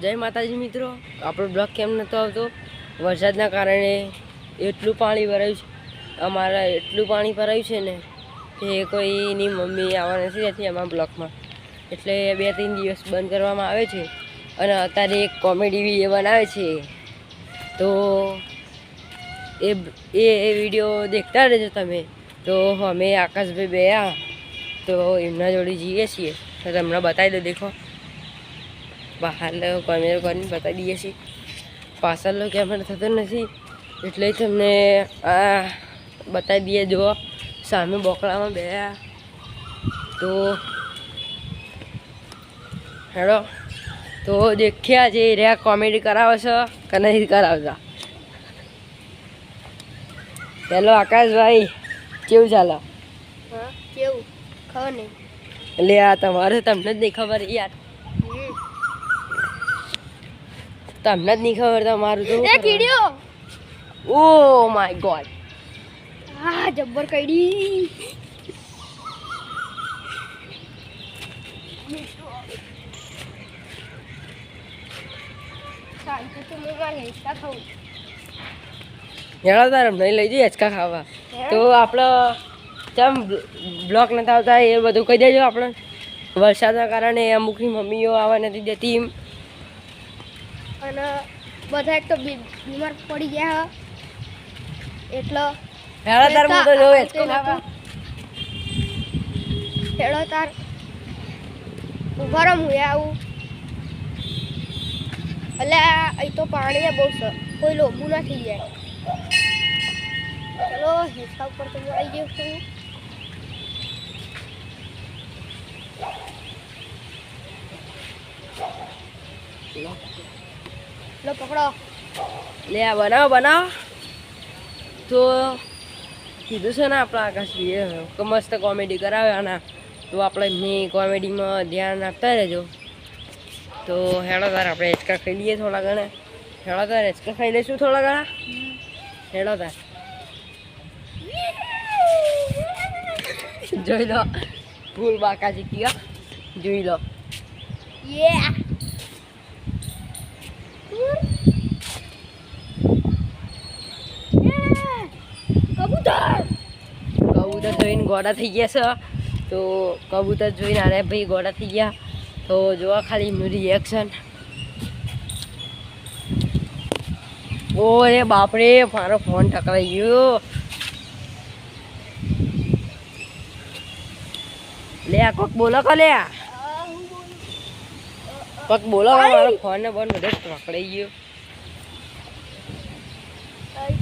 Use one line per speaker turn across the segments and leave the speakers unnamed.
જય માતાજી મિત્રો, આપણો બ્લોગ કેમ નહોતો આવતો? વરસાદના કારણે એટલું પાણી ભરાયું છે, અમારા એટલું પાણી ભરાયું છે ને કે કોઈની મમ્મી આવવા નથી રહેતી અમારા બ્લોગમાં, એટલે 2-3 દિવસ બંધ કરવામાં આવે છે. અને અત્યારે એક કોમેડી વિડીયો બનાવે છે, તો એ વિડીયો દેખતા રહેજો તમે. તો અમે આકાશભાઈ બેયા તો એમના જોડે જઈએ છીએ, તો તમને બતાવી દો. દેખો બહાર કેમેરો કરીને બતાવી દઈએ છીએ, પાછળનો કેમેરો થતો નથી એટલે તમને આ બતાવી દઈએ. જુઓ સામે બોકડામાં બેયા તો હેડો તો દેખ્યા જે રહ્યા કોમેડી કરાવે છે કે નહીં કરાવતા. હેલો આકાશભાઈ, કેવું ચાલે?
કેવું ખબર નહીં.
એટલે આ તમારે તમને જ નહીં ખબર યાર, તમને જ નહીં ખબર તમારું તો
એક વિડિયો.
ઓ માય ગોડ,
હા જબ્બર કઈડી.
હેડો તારે નહીં લઈ જઈએ હિંચકા ખાવા. તો આપણે ચમ બ્લોક નથી આવતા એ બધું કહી દેજો. આપણે વરસાદના કારણે અમુકની મમ્મીઓ આવવા નથી દેતી
અને બધા એક તો બીમાર પડી ગયા એટલે
હેડો તાર હું તો જોઉં હિંચકો ખાવા.
હેડો તાર ગરમ હોય આવું. એટલે અહીં તો પાણી બહુ છે, કોઈ લોભું ના થઈ જાય. ચલો હિંચકા ઉપર તો આવી ગયું છું. લો પકડો.
લે આ બનાવો. તો કીધું છે ને આપણા આકાશભાઈએ કે મસ્ત કોમેડી કરાવે આના, તો આપણે એમની કોમેડીમાં ધ્યાન આપતા રહેજો. તો હેડો તાર આપણે હિંચકા ખાઈ લઈએ થોડા ઘણા. હેડો તાર હિંચકા ખાઈ લઈશું થોડા ઘણા. હેડો તાર જોઈ લો ફૂલ બાકાજી કિયા, જોઈ લો.
યે
કબૂતર જોઈને ગોડા થઈ ગયા છે. તો કબૂતર જોઈને અરે ભાઈ ગોડા થઈ ગયા. તો જોવા ખાલી એમનું રિએક્શન. ઓ રે બાપરે, મારો ફોન ટકરાઈ ગયો. લે આ કોક બોલો કો, લે કોક બોલો. મારો ફોન ને બોન બધો પકડાઈ ગયો.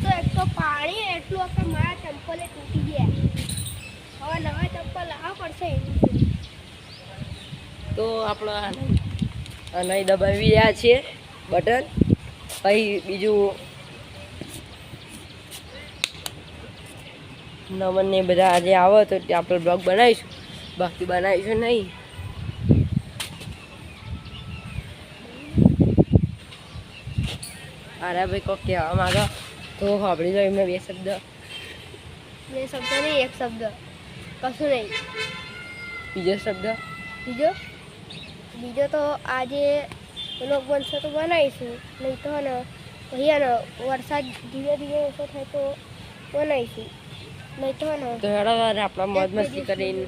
તો એક તો પાણી એટલું કે મારા ચંપલે તૂટી ગયા. હવે નવા ચંપલ લાવવા પડશે.
તો આપણે નહીં દબાવી રહ્યા છીએ બટન. પછી બીજું નમન ને બધા આજે આવે તો આપણે બ્લોગ બનાવીશું, બાકી બનાવીશું નહીં. અરે ભાઈ કોક કહેવા માંગો તો સાંભળી લો એમને 2 શબ્દ.
2 શબ્દ નહીં, 1 શબ્દ. કશું નહીં.
બીજો શબ્દ
બીજો તો આજે લોક બનશે તો બનાવીશું, નહીં તો ને અહીંયા વરસાદ ધીરે ધીરે ઓછો થાય તો બનાવીશું, નહીં તો ને
તો હેડો તાર આપણા મોજ મસ્તી કરીને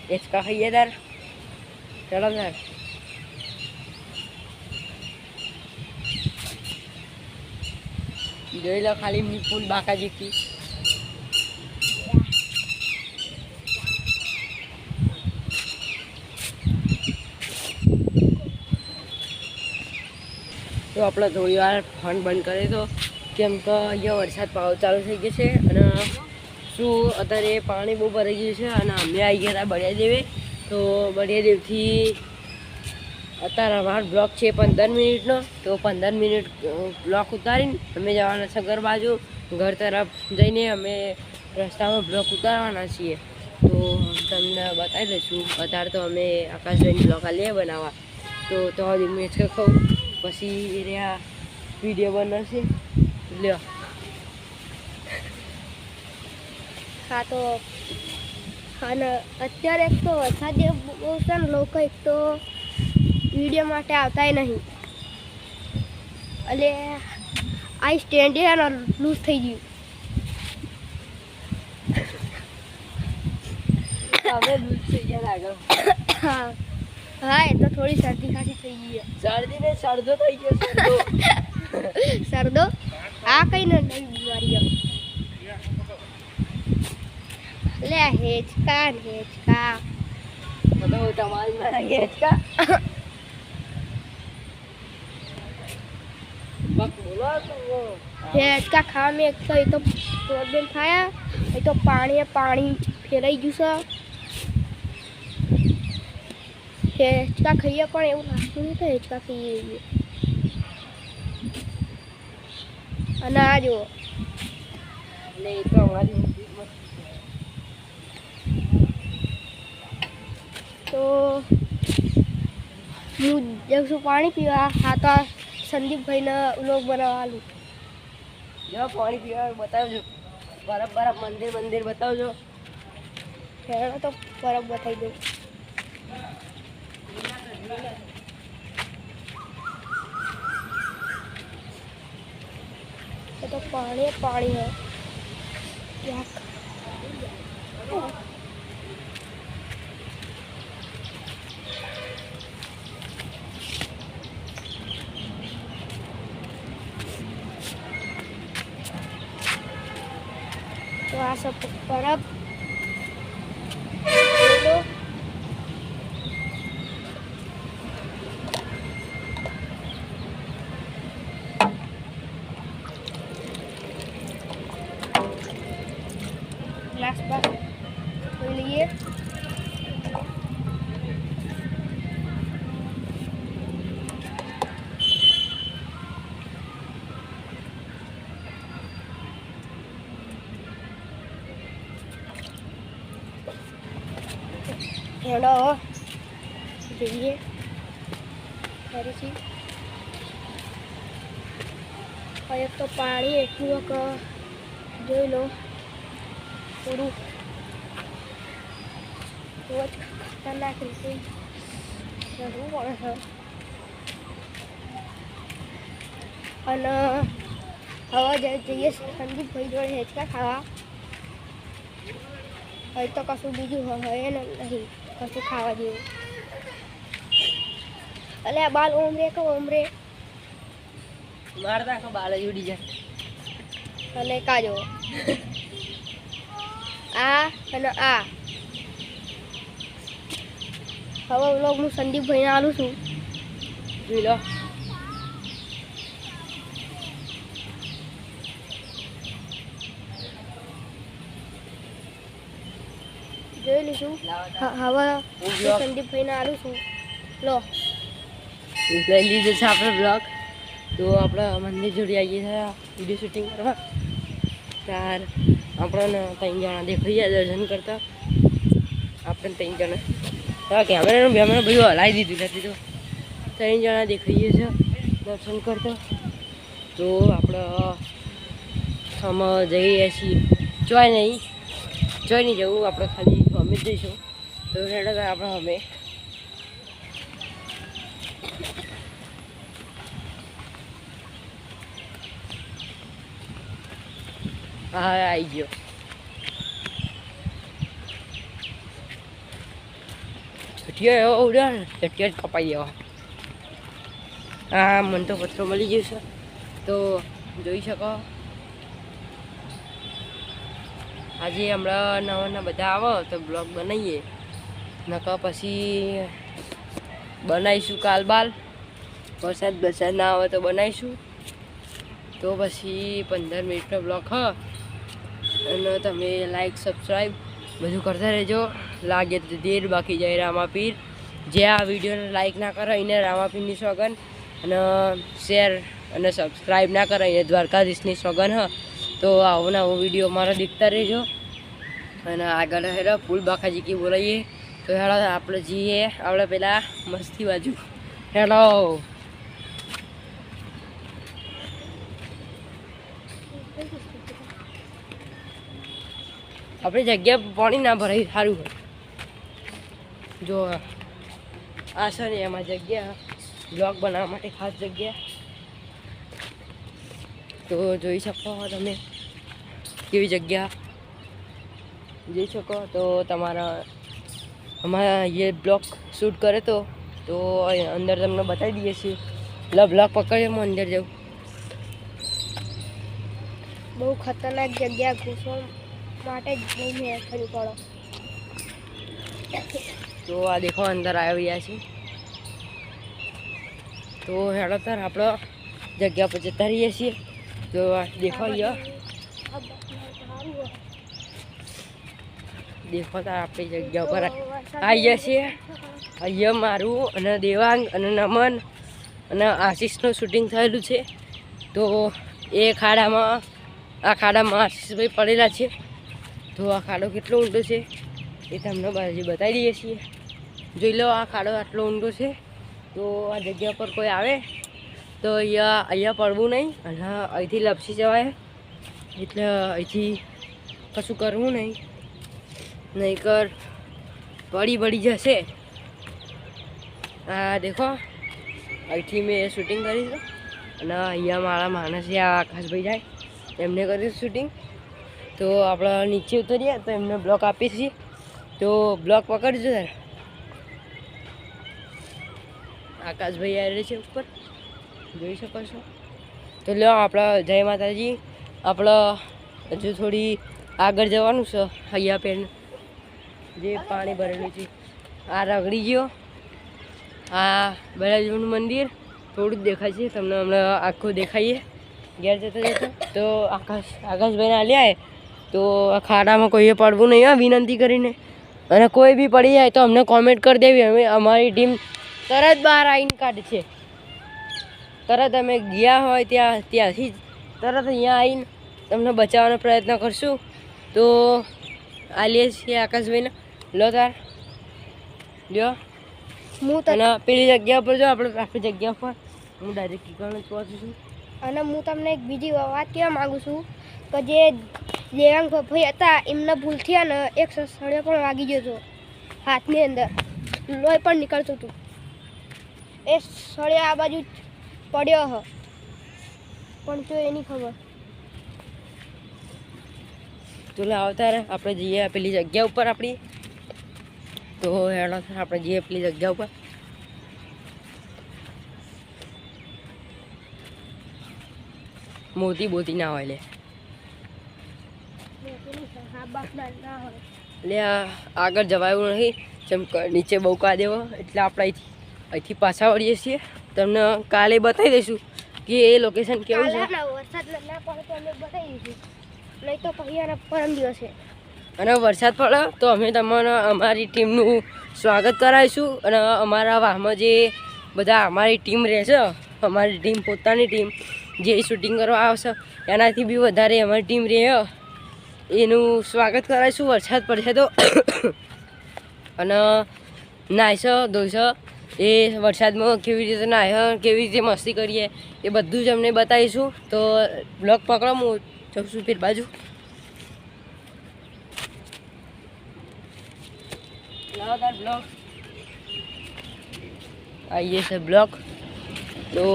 હિંચકા ખાઈએ તાર. હેડો તાર જોઈ લો ખાલી એમની ફૂલ બાકાજી કી. તો આપણે થોડી વાર ફોન બંધ કરી દો, કેમ કે અહીંયા વરસાદ ચાલુ થઈ ગયો છે. અને શું અત્યારે પાણી બહુ ભરાઈ ગયું છે. અને અમે આવી ગયા હતા બળિયાદેવે. તો બળિયાદેવથી અત્યારે અમારો બ્લોક છે 15 મિનિટનો. તો 15 મિનિટ બ્લોક ઉતારીને અમે જવાના છે ઘર બાજુ. ઘર તરફ જઈને અમે રસ્તામાં બ્લોક ઉતારવાના છીએ. તો તમને બતાવી દઈશું. અત્યારે તો અમે આકાશભાઈની બ્લોક આલીએ બનાવવા. તો મેચ ખાઉં પછી રહ્યા વિડીયો બનાવશે. લ્યો
હા. તો અને અત્યારે એક તો વરસાદ બહુ છે ને, લોકો એક તો વિડીયો માટે આવતાય નહીં. એટલે આ સ્ટેન્ડ છે ને લૂઝ થઈ ગયું.
હવે લૂઝ થઈ ગયા આગળ.
હા હા, એ તો થોડી શરદી ખાંસી થઈ ગઈ.
શરદી ને શરદો થઈ ગયો. શરદો
શરદો આ કઈ નવી બીમારી લે. હેચકા હેચકા
તો તમારી મારા હેચકા બક બોલો તો
હેચકા ખાવા મેં એક તો એ તો પ્રોબ્લેમ થાય. એ તો પાણી ફેરાઈ ગયું છે. હેચકા ખાઈએ પણ એવું લાગતું નહીં તો હેચકા ખાઈએ. અને આ જુઓ,
એટલે એ તો અમારી
તો હું જઉં છું પાણી પીવા. હા તો સંદીપભાઈને વ્લોગ બનાવવાનું.
જો પાણી પીવા બતાવજો. બરફ મંદિર બતાવજો.
ખેડો તો બરફ બતાવી દઉં. એ તો પાણી હે. તો આ सब बर्फ ग्लास पर ले लिए. हेलो જોઈએ ફરીથી. એક તો પાણી એટલું જોઈ લો. થોડું બહુ જ ખતરનાક રીતે ચડવું પડે છે. અને હવે જઈએ સંદીપભાઈ જોડે હેચકા ખાવા. હવે તો કશું બીજું હોય ને નહીં કશું ખાવા જેવું. એટલે આ બાલ ઓમરે
મારતા આખા બાલ જ ઉડી જાય.
અને કાજો આ અને આ. હવે વ્લોગ હું સંદીપભાઈને આલું છું.
જોઈ લો.
જોઈ લઈશું. હવે હું સંદીપભાઈને આલું છું. લો
લઈ લીધો છે આપણે બ્લોગ. તો આપણે મંદિર જોડે આવીએ છીએ વિડીયો શૂટિંગ કરવા. ત્યાર આપણને 3 જણા દેખાઈએ દર્શન કરતા. આપણે 3 જણા હા કેમેરાનું બધું હલાવી દીધું નથી. તો 3 જણા દેખાઈએ છીએ દર્શન કરતા. તો આપણે અમે જઈએ છીએ. જોઈ નહીં જવું આપણે ખાલી અમે જ જઈશું. તો આપણે અમે હા આવી ગયો. ચટિયા એવો ઉડ્યા ને ચટિયા જ કપાઈ જવા. હા મને તો પથરો મળી ગયો છે. તો જોઈ શકો આજે હમણાં નવા બધા આવો તો બ્લોગ બનાવીએ. નકા પછી બનાવીશું કાલ બાલ. વરસાદ ના આવે તો બનાવીશું. તો પછી 15 મિનિટનો બ્લોગ હ. અને તમે લાઈક સબસ્ક્રાઈબ બધું કરતા રહેજો. લાગે તો દેર બાકી જાય રામાપીર. જે આ વિડીયોને લાઈક ના કરે એને રામાપીરની સોગન. અને શેર અને સબસ્ક્રાઈબ ના કરે એને દ્વારકાધીશની સોગન હ. તો આવો નવો વિડીયો મારા દેખતા રહેજો. અને આગળ હેડો ફૂલ બાકાજી કી બોલાવીએ. તો હેડો આપણે જઈએ આપણે પેલા મસ્તી બાજુ. હેડો આપણી જગ્યા પાણી ના ભરાય સારું હોય. જો આ છે ને એમાં જગ્યા બ્લોગ બનાવવા માટે ખાસ જગ્યા. તો જોઈ શકો તમે કેવી જગ્યા જોઈ શકો. તો તમારા અમારા એ બ્લોગ શૂટ કરે તો અંદર તમને બતાવી દઈએ છીએ. બ્લોગ પકડીએ હું અંદર જાઉં.
બહુ ખતરનાક જગ્યા ઘૂસવા માટે જ બહુ મહેનત કરવી પડે.
તો આ દેખો અંદર આવી રહ્યા છે. તો હેડો તાર આપણે જગ્યા પર જતા રહીએ છીએ. તો દેખો અહીંયા દેખો તાર આપણી જગ્યા પર આવી છીએ. અહીંયા મારું અને દેવાંગ અને નમન અને આશીષનું શૂટિંગ થયેલું છે. તો એ ખાડામાં આ ખાડામાં આશીષભાઈ પડેલા છે. તો આ ખાડો કેટલો ઊંડો છે એ તમને બતાવી દઈએ છીએ. જોઈ લો આ ખાડો આટલો ઊંડો છે. તો આ જગ્યા પર કોઈ આવે તો અહીંયા પડવું નહીં અને અહીંથી લપસી જવાય. એટલે અહીંથી કશું કરવું નહીં, નહીંકર પડી જશે. આ દેખો અહીંથી મેં શૂટિંગ કરીશું અને અહીંયા મારા માણસ આ આકાશભાઈ જાય એમને કરીશું શૂટિંગ. તો આપણે નીચે ઉતરીએ તો એમને બ્લોક આપીએ છીએ. તો બ્લોક પકડજો સર. આકાશભાઈ આવી છે ઉપર જોઈ શકો છો. તો લો આપણા જય માતાજી. આપણે હજુ થોડી આગળ જવાનું છે. અહીંયા પેન જે પાણી ભરેલું છે આ રગડી ગયો. આ બળાજીનું મંદિર થોડું જ દેખાય છે તમને. હમણાં આખું દેખાઈએ ઘેર જતો. તો આકાશભાઈને આલ્યા તો આ ખાડામાં કોઈએ પડવું નહીં હા વિનંતી કરીને. અને કોઈ બી પડી જાય તો અમને કોમેન્ટ કરી દેવી. અમે અમારી ટીમ તરત બહાર આવીને કાઢે છે. તરત અમે ગયા હોય ત્યાંથી તરત અહીંયા આવીને તમને બચાવવાનો પ્રયત્ન કરશું. તો આલીએ છીએ આકાશભાઈને. લો તાર લ્યો.
હું
અને પેલી જગ્યા પર જો આપણી જગ્યા પર હું ડાયરેક્ટ ઠીકાણે પહોંચું છું.
અને હું તમને એક બીજી વાત કહેવા માગું છું કે જે દેવાંગ ભાઈ હતા એમને ભૂલથી અને એક સળિયો પણ વાગી ગયો હતો હાથની અંદર. લોહી પણ નીકળતું હતું. એ સળિયો આ બાજુ પડ્યો હ પણ તો એની ખબર.
તો આવતા રહે આપણે જઈએ પેલી જગ્યા ઉપર આપણી. તો હેડો આપણે જઈએ પેલી જગ્યા ઉપર. મોતી ના હોય લે એટલે આગળ જવાયું નહીં. જેમ નીચે બહુ કા દેવો એટલે આપણે અહીંથી પાછા વળીએ છીએ. તમને કાલે બતાવી દઈશું કે એ લોકેશન કેવું છે.
વરસાદ ના પડે તો અમે બતાવી દઈશું, નહીં તો પછી પરમ દિવસે.
અને વરસાદ પડે તો અમે તમને અમારી ટીમનું સ્વાગત કરાવીશું. અને અમારા વાહમાં જે બધા અમારી ટીમ રહેશે, અમારી ટીમ પોતાની ટીમ જે શૂટિંગ કરવા આવશે એનાથી બી વધારે અમારી ટીમ રહે એનું સ્વાગત કરાવીશું વરસાદ પડશે તો. અને નાહશે ધોઈશે એ વરસાદમાં કેવી રીતે નાહે કેવી રીતે મસ્તી કરીએ એ બધું જ અમને બતાવીશું. તો બ્લોગ પકડો હું જઉં છું ફેર બાજુ. બ્લોક આવીએ છે બ્લોક. તો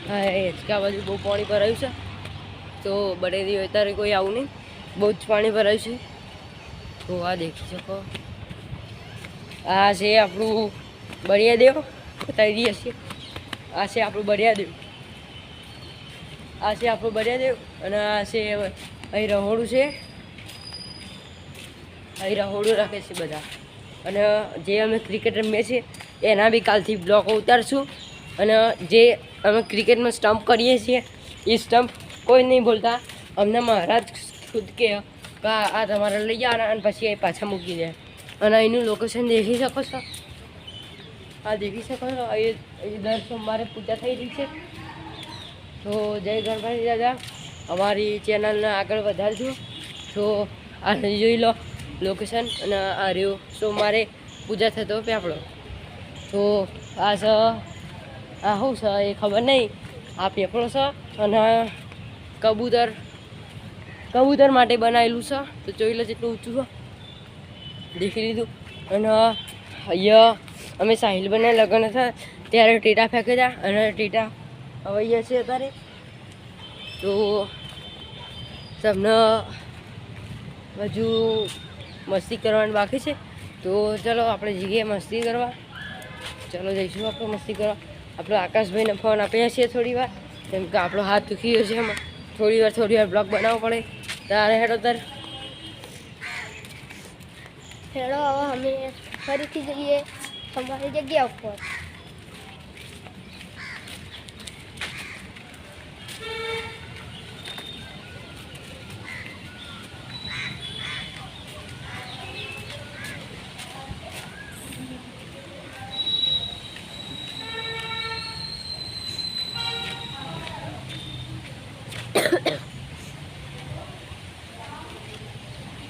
હા હિંચકા બાજુ બહુ પાણી ભરાયું છે. તો બળેરી અત્યારે કોઈ આવું નહીં, બહુ જ પાણી ભરાયું છે. તો આ દેખી શકો આ છે આપણું બળિયાદેવ. બતાવી દઈએ છીએ આ છે આપણું બળિયાદેવ. અને આ છે અહીં રહોડું છે. અહીં રહોડું રાખે છે બધા. અને જે અમે ક્રિકેટ રમીએ છીએ એના બી કાલથી બ્લોક ઉતારશું. અને જે અમે ક્રિકેટમાં સ્ટમ્પ કરીએ છીએ એ સ્ટમ્પ કોઈ નહીં બોલતા. અમને મહારાજ ખુદ કે આ તમારે લઈ જવાના અને પછી એ પાછા મૂકી દે. અને અહીંનું લોકેશન દેખી શકો છો. આ દેખી શકો છો અહીં દર સોમવારે પૂજા થઈ રહી છે. તો જય ગણપતિ દાદા. અમારી ચેનલને આગળ વધારજો. તો આ જોઈ લો લોકેશન. અને આ રહ્યો સોમવારે પૂજા થતો પેપડો. તો આ છે આ શું છે એ ખબર નહીં. આ પેપડો છે અને કબૂતર માટે બનાવેલું છે. તો જોઈ લો જેટલું ઊંચું છે દેખી લીધું. અને અહીંયા અમે સાહિલબેનના લગ્ન હતા ત્યારે ટેટા ફેંક્યા હતા અને ટેટા અવૈયા છે અત્યારે. તો તમને હજુ મસ્તી કરવાની બાકી છે. તો ચલો આપણે જઈએ મસ્તી કરવા. ચલો જઈશું આપણે મસ્તી કરવા. આપણે આકાશભાઈને ફોન આપીએ છીએ થોડી વાર, કેમ કે આપણો હાથ દુખી ગયો છે. એમાં થોડી વાર બ્લોગ બનાવવો પડે. તારે હેડો તાર
હેડો હવે અમે ફરીથી જઈએ અમારી જગ્યા ઉપર.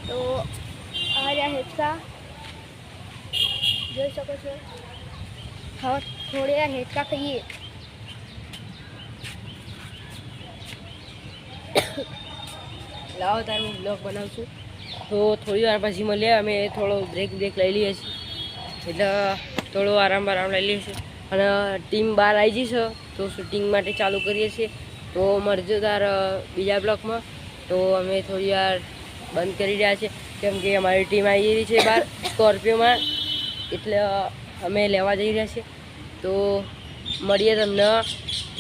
તો આ રહ્યા હેચકા જોઈ શકો છો. હવે થોડી વાર હેચકા ખાઈએ.
લાવો તાર હું બ્લોગ બનાવું છું. તો થોડી વાર પછી મળીએ. અમે થોડો બ્રેક લઈ લઈએ છીએ, એટલે થોડો આરામ લઈ લઈએ છીએ. અને ટીમ બહાર આવી જઈશે તો શૂટિંગ માટે ચાલુ કરીએ છીએ. તો મળજો તાર બીજા બ્લોગમાં. તો અમે થોડી વાર બંધ કરી રહ્યા છીએ, કેમ કે અમારી ટીમ આવી રહી છે બહાર સ્કોર્પિયોમાં, એટલે અમે લેવા જઈ રહ્યા છીએ. તો મળીએ તમને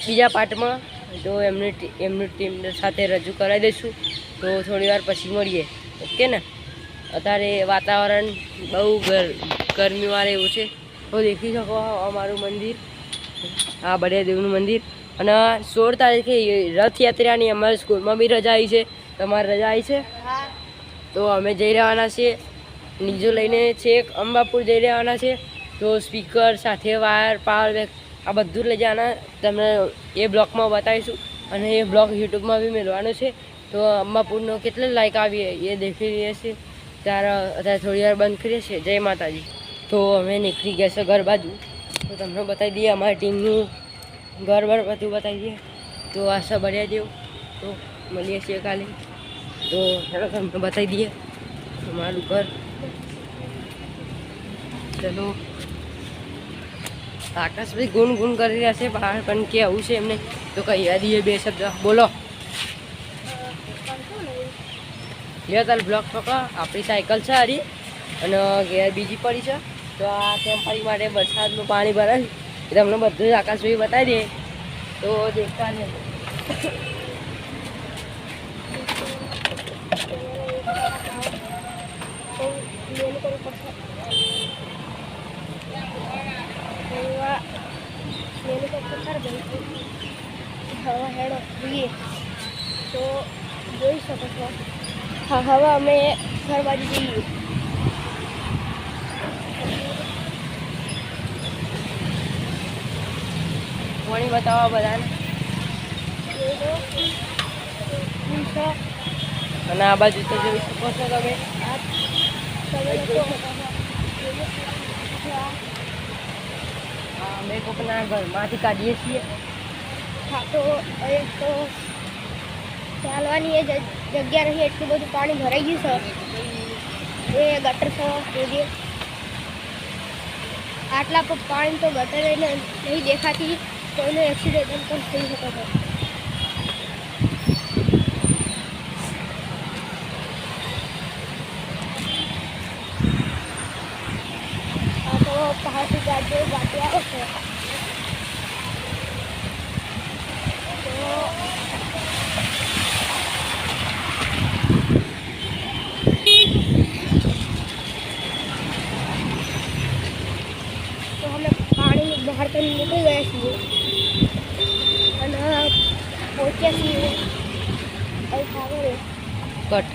બીજા પાર્ટમાં. તો એમની ટીમ સાથે રજૂ કરાવી દઈશું. તો થોડી વાર પછી મળીએ. ઓકે ને. અત્યારે વાતાવરણ બહુ ગરમીવાળું એવું છે. તો દેખી શકો અમારું મંદિર, આ બળિયાદેવનું મંદિર. અને 16 તારીખે રથયાત્રાની અમારી સ્કૂલમાં બી રજા આવી છે. તમારે રજા આવી છે? તો અમે જઈ રહેવાના છીએ નીચો લઈને છેક અંબાપુર જઈ રહેવાના છે. તો સ્પીકર સાથે વાયર પાવર બેંક આ બધું લઈ જવાના. તમને એ બ્લોગમાં બતાવીશું અને એ બ્લોગ યુટ્યુબમાં બી મેળવાનો છે. તો અંબાપુરનો કેટલા લાઈક આવીએ એ દેખી રહીએ છીએ. અત્યારે થોડી વાર બંધ કરીએ છીએ. જય માતાજી. તો અમે નીકળી ગયા છે ઘર બાજુ. તો તમને બતાવી દઈએ અમારી ટીમનું ઘર બધું બતાવી દઈએ. તો આશા બળ્યા દેવ. તો મળીએ છીએ કાલે. તો ચાલો તમને બતાવી દઈએ અમારું ઘર. ચલો આકાશભાઈ ગુણ કરી રહ્યા છે બહાર, પણ કે આવું છે એમને. તો કહી દઈએ 2 શબ્દ. બોલો. લે તાર બ્લોક પકડો. આપણી સાયકલ છે હરી અને ઘેર બીજી પડી છે. તો આ ટેમ્પરી માટે વરસાદનું પાણી ભરાય એ તમને બધું જ આકાશભાઈ બતાવી દે. તો દેખતા ને
હવે હેડો જોઈએ. તો જોઈ શકો છો. હા, હવે અમે ઘર બાજુ જઈએ.
પાણી બતાવવા બધાને. અને આ બાજુ તો જોઈ શકો છો તમે. અમે કોકના ઘરમાંથી કાઢીએ છીએ.
હા, તો એક તો ચાલવાની એ જગ્યા નહીં, એટલું બધું પાણી ભરાઈ ગયું છે. એ ગટર છે એ આટલા પાણી તો ગટર નહીં દેખાતી. કોઈનો એક્સિડન્ટ પણ થઈ શકે છે. આ તો પહાડથી ગાડી આવે છે. તો અમે પાણીની બહાર તો નીકળી ગયા છીએ અને પહોંચ્યા છીએ.
કટ